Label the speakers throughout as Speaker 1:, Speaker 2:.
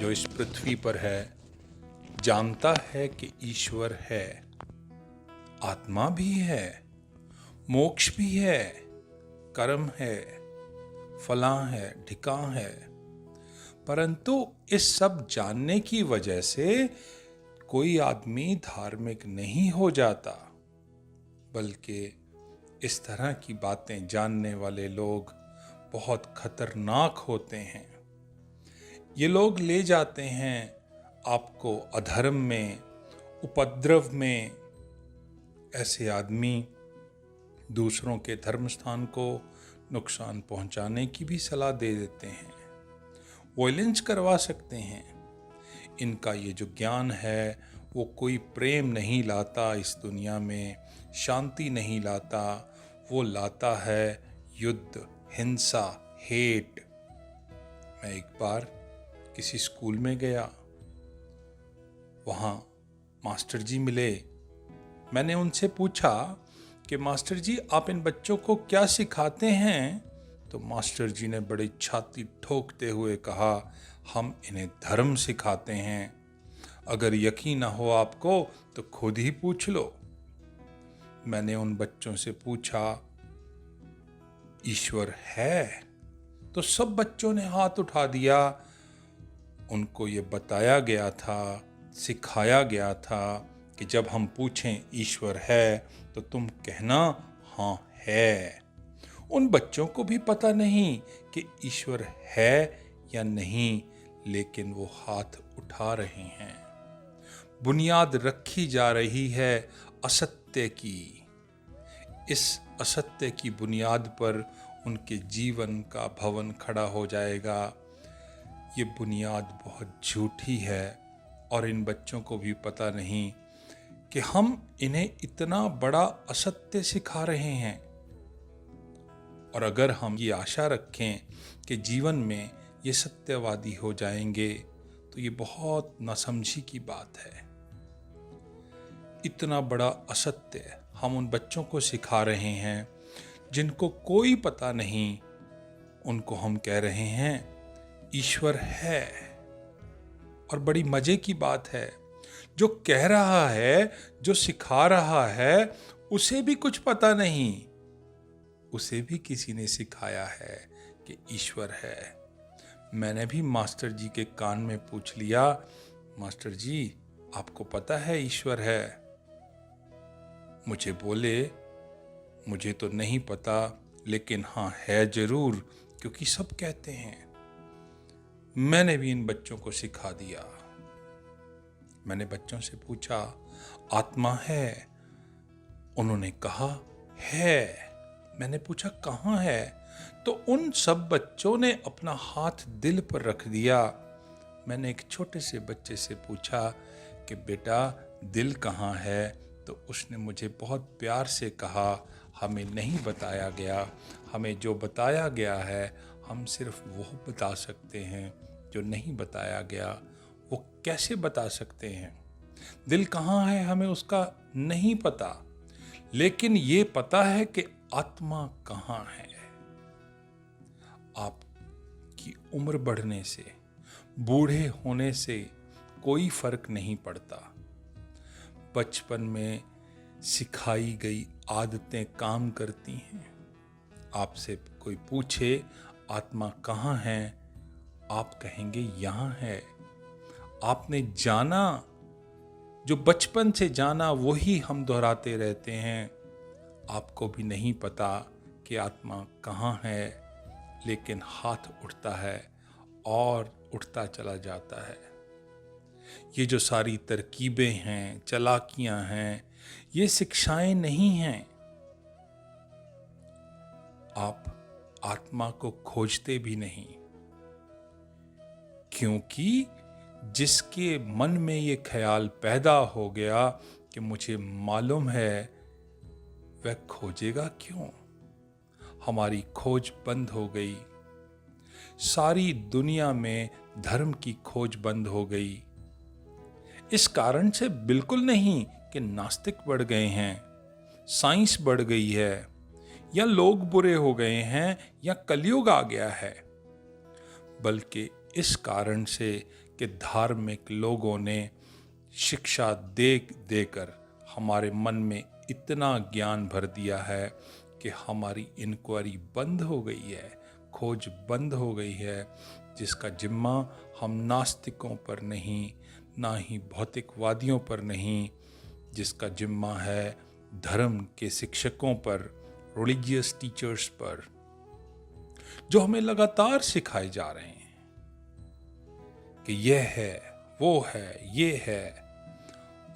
Speaker 1: जो इस पृथ्वी पर है जानता है कि ईश्वर है, आत्मा भी है, मोक्ष भी है, कर्म है, फलां है, ढिकां है। परंतु इस सब जानने की वजह से कोई आदमी धार्मिक नहीं हो जाता, बल्कि इस तरह की बातें जानने वाले लोग बहुत खतरनाक होते हैं। ये लोग ले जाते हैं आपको अधर्म में, उपद्रव में। ऐसे आदमी दूसरों के धर्म स्थान को नुकसान पहुंचाने की भी सलाह दे देते हैं, वॉयलेंस करवा सकते हैं। इनका ये जो ज्ञान है वो कोई प्रेम नहीं लाता, इस दुनिया में शांति नहीं लाता, वो लाता है युद्ध, हिंसा, हेट। मैं एक बार किसी स्कूल में गया, वहाँ मास्टर जी मिले। मैंने उनसे पूछा कि मास्टर जी आप इन बच्चों को क्या सिखाते हैं? तो मास्टर जी ने बड़ी छाती ठोकते हुए कहा, हम इन्हें धर्म सिखाते हैं। अगर यकीन ना हो आपको तो खुद ही पूछ लो। मैंने उन बच्चों से पूछा, ईश्वर है? तो सब बच्चों ने हाथ उठा दिया। उनको ये बताया गया था, सिखाया गया था कि जब हम पूछें ईश्वर है तो तुम कहना हाँ है। उन बच्चों को भी पता नहीं कि ईश्वर है या नहीं, लेकिन वो हाथ उठा रहे हैं। बुनियाद रखी जा रही है असत्य की। इस असत्य की बुनियाद पर उनके जीवन का भवन खड़ा हो जाएगा। ये बुनियाद बहुत झूठी है और इन बच्चों को भी पता नहीं कि हम इन्हें इतना बड़ा असत्य सिखा रहे हैं। और अगर हम ये आशा रखें कि जीवन में ये सत्यवादी हो जाएंगे तो ये बहुत नासमझी की बात है। इतना बड़ा असत्य हम उन बच्चों को सिखा रहे हैं जिनको कोई पता नहीं। उनको हम कह रहे हैं ईश्वर है। और बड़ी मजे की बात है, जो कह रहा है, जो सिखा रहा है, उसे भी कुछ पता नहीं। उसे भी किसी ने सिखाया है कि ईश्वर है। मैंने भी मास्टर जी के कान में पूछ लिया, मास्टर जी आपको पता है ईश्वर है? मुझे बोले, मुझे तो नहीं पता, लेकिन हाँ है जरूर, क्योंकि सब कहते हैं। मैंने भी इन बच्चों को सिखा दिया। मैंने बच्चों से पूछा, आत्मा है? उन्होंने कहा है। मैंने पूछा कहाँ है? तो उन सब बच्चों ने अपना हाथ दिल पर रख दिया। मैंने एक छोटे से बच्चे से पूछा कि बेटा दिल कहाँ है? तो उसने मुझे बहुत प्यार से कहा, हमें नहीं बताया गया, हमें जो बताया गया है हम सिर्फ वो बता सकते हैं, जो नहीं बताया गया वो कैसे बता सकते हैं? दिल कहाँ है हमें उसका नहीं पता, लेकिन ये पता है कि आत्मा कहाँ है। आपकी उम्र बढ़ने से, बूढ़े होने से कोई फर्क नहीं पड़ता। बचपन में सिखाई गई आदतें काम करती हैं। आपसे कोई पूछे आत्मा कहाँ है, आप कहेंगे यहाँ है। आपने जाना, जो बचपन से जाना वही हम दोहराते रहते हैं। आपको भी नहीं पता कि आत्मा कहाँ है, लेकिन हाथ उठता है और उठता चला जाता है। ये जो सारी तरकीबें हैं, चालाकियां हैं, ये शिक्षाएं नहीं हैं। आप आत्मा को खोजते भी नहीं, क्योंकि जिसके मन में ये ख्याल पैदा हो गया कि मुझे मालूम है, वह खोजेगा क्यों? हमारी खोज बंद हो गई। सारी दुनिया में धर्म की खोज बंद हो गई। इस कारण से बिल्कुल नहीं कि नास्तिक बढ़ गए हैं, साइंस बढ़ गई है, या लोग बुरे हो गए हैं, या कलयुग आ गया है, बल्कि इस कारण से कि धार्मिक लोगों ने शिक्षा दे देकर हमारे मन में इतना ज्ञान भर दिया है कि हमारी इंक्वायरी बंद हो गई है, खोज बंद हो गई है, जिसका जिम्मा हम नास्तिकों पर नहीं, ना ही भौतिकवादियों पर नहीं, जिसका जिम्मा है धर्म के शिक्षकों पर, रिलीजियस टीचर्स पर, जो हमें लगातार सिखाए जा रहे हैं कि यह है, वो है, ये है,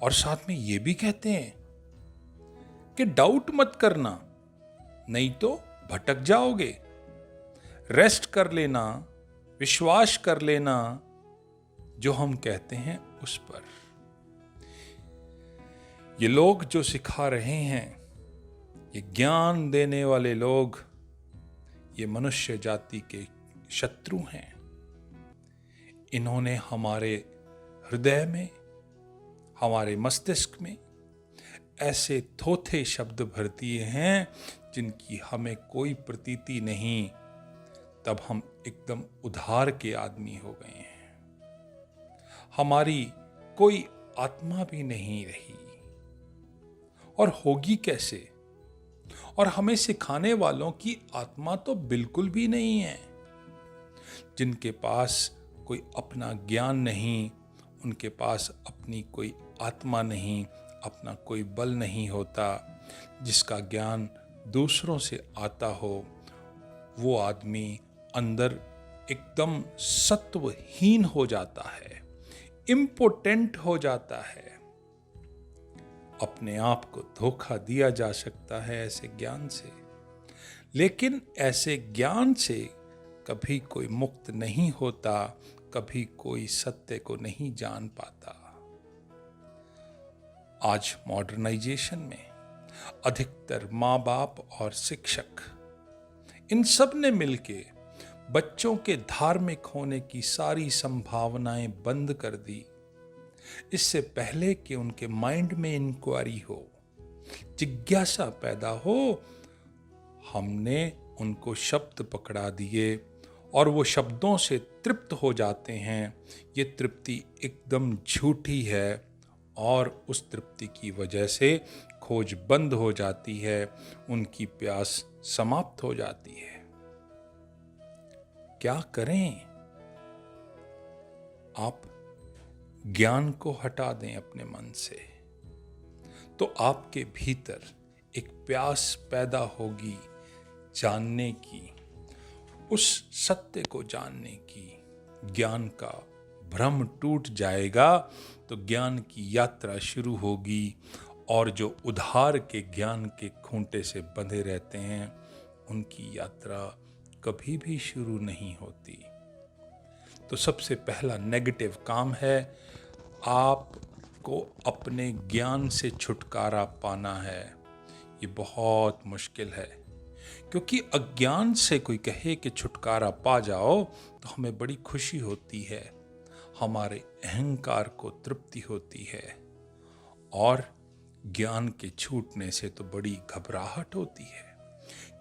Speaker 1: और साथ में ये भी कहते हैं कि डाउट मत करना, नहीं तो भटक जाओगे, रेस्ट कर लेना, विश्वास कर लेना जो हम कहते हैं उस पर। ये लोग जो सिखा रहे हैं, ये ज्ञान देने वाले लोग, ये मनुष्य जाति के शत्रु हैं। इन्होंने हमारे हृदय में, हमारे मस्तिष्क में ऐसे थोथे शब्द भर दिए हैं जिनकी हमें कोई प्रतीति नहीं। तब हम एकदम उधार के आदमी हो गए हैं, हमारी कोई आत्मा भी नहीं रही, और होगी कैसे? और हमें सिखाने वालों की आत्मा तो बिल्कुल भी नहीं है। जिनके पास कोई अपना ज्ञान नहीं, उनके पास अपनी कोई आत्मा नहीं, अपना कोई बल नहीं होता, जिसका ज्ञान दूसरों से आता हो, वो आदमी अंदर एकदम सत्वहीन हो जाता है, इम्पोटेंट हो जाता है। अपने आप को धोखा दिया जा सकता है ऐसे ज्ञान से, लेकिन ऐसे ज्ञान से कभी कोई मुक्त नहीं होता, कभी कोई सत्य को नहीं जान पाता। आज मॉडर्नाइजेशन में अधिकतर माँ बाप और शिक्षक, इन सब ने मिलके बच्चों के धार्मिक होने की सारी संभावनाएं बंद कर दी। इससे पहले कि उनके माइंड में इंक्वायरी हो, जिज्ञासा पैदा हो, हमने उनको शब्द पकड़ा दिए और वो शब्दों से तृप्त हो जाते हैं। ये तृप्ति एकदम झूठी है और उस तृप्ति की वजह से खोज बंद हो जाती है, उनकी प्यास समाप्त हो जाती है। क्या करें? आप ज्ञान को हटा दें अपने मन से, तो आपके भीतर एक प्यास पैदा होगी जानने की, उस सत्य को जानने की। ज्ञान का भ्रम टूट जाएगा तो ज्ञान की यात्रा शुरू होगी, और जो उधार के ज्ञान के खूंटे से बंधे रहते हैं, उनकी यात्रा कभी भी शुरू नहीं होती। तो सबसे पहला नेगेटिव काम है, आपको अपने ज्ञान से छुटकारा पाना है। ये बहुत मुश्किल है, क्योंकि अज्ञान से कोई कहे कि छुटकारा पा जाओ तो हमें बड़ी खुशी होती है, हमारे अहंकार को तृप्ति होती है, और ज्ञान के छूटने से तो बड़ी घबराहट होती है,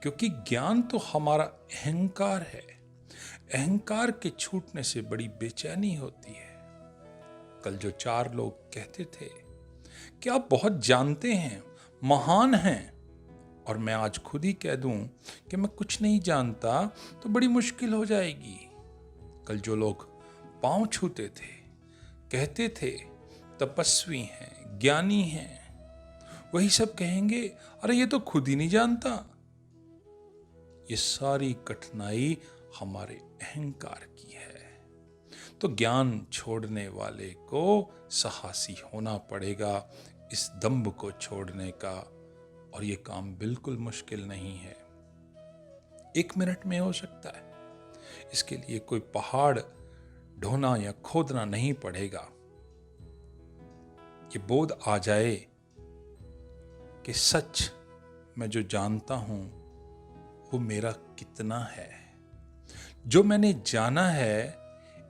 Speaker 1: क्योंकि ज्ञान तो हमारा अहंकार है। अहंकार के छूटने से बड़ी बेचैनी होती है। कल जो 4 लोग कहते थे कि आप बहुत जानते हैं, महान हैं, और मैं आज खुद ही कह दूं कि मैं कुछ नहीं जानता, तो बड़ी मुश्किल हो जाएगी। कल जो लोग पांव छूते थे, कहते थे तपस्वी हैं, ज्ञानी हैं, वही सब कहेंगे अरे ये तो खुद ही नहीं जानता। ये सारी कठिनाई हमारे अहंकार की है। तो ज्ञान छोड़ने वाले को साहसी होना पड़ेगा इस दंभ को छोड़ने का, और ये काम बिल्कुल मुश्किल नहीं है, 1 मिनट में हो सकता है। इसके लिए कोई पहाड़ ढोना या खोदना नहीं पड़ेगा। ये बोध आ जाए कि सच मैं जो जानता हूं वो मेरा कितना है, जो मैंने जाना है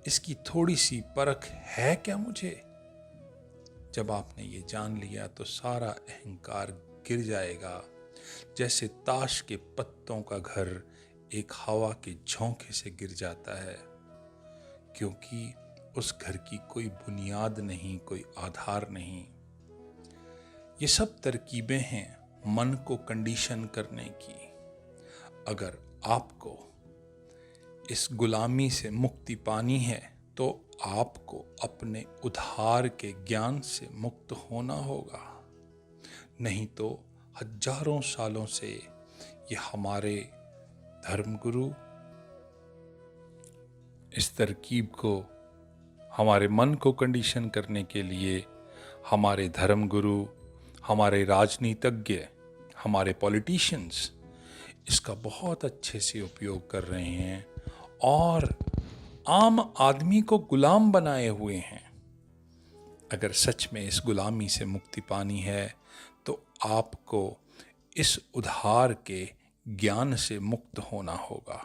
Speaker 1: इसकी थोड़ी सी परख है क्या मुझे। जब आपने ये जान लिया तो सारा अहंकार गिर जाएगा, जैसे ताश के पत्तों का घर एक हवा के झोंके से गिर जाता है, क्योंकि उस घर की कोई बुनियाद नहीं, कोई आधार नहीं। ये सब तरकीबें हैं मन को कंडीशन करने की। अगर आपको इस गुलामी से मुक्ति पानी है तो आपको अपने उद्धार के ज्ञान से मुक्त होना होगा। नहीं तो हजारों सालों से ये हमारे धर्मगुरु इस तरकीब को हमारे मन को कंडीशन करने के लिए, हमारे धर्मगुरु, हमारे राजनीतिज्ञ, हमारे पॉलिटिशियंस इसका बहुत अच्छे से उपयोग कर रहे हैं और आम आदमी को गुलाम बनाए हुए हैं। अगर सच में इस गुलामी से मुक्ति पानी है तो आपको इस उद्धार के ज्ञान से मुक्त होना होगा।